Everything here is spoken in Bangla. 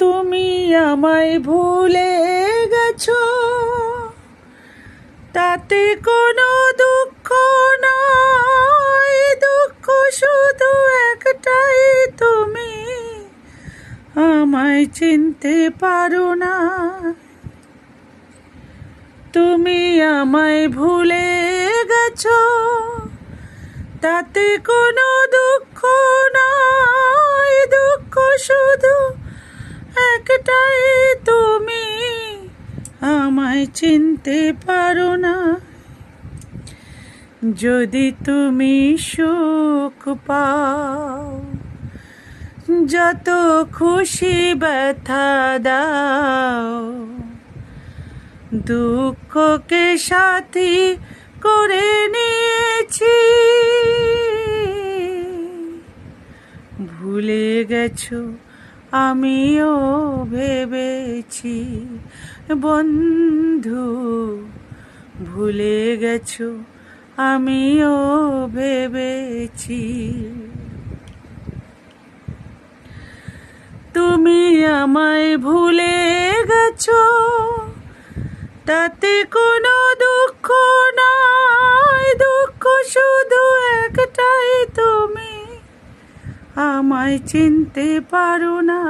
তুমি আমায় ভুলে গেছো, তাতে কোনো দুঃখ নয়, দুঃখ শুধু একটাই, তুমি আমায় চিনতে পারো না। তুমি আমায় ভুলে গেছো, তাতে কোনো দুঃখ নয়, দুঃখ শুধু একটাই, তুমি আমায় চিনতে পারো না। যদি তুমি সুখ পাও, যত খুশি ব্যথা দাও, দুঃখকে সাথী করে নিয়েছি। ভুলে গেছো আমিও ভেবেছি, বন্ধু ভুলে গেছো আমিও ভেবেছি। তুমি আমায় ভুলে গেছো, তাতে কোনো দুঃখ নয়, দুঃখ শুধু একটাই, তুমি আমায় চিনতে পারো না।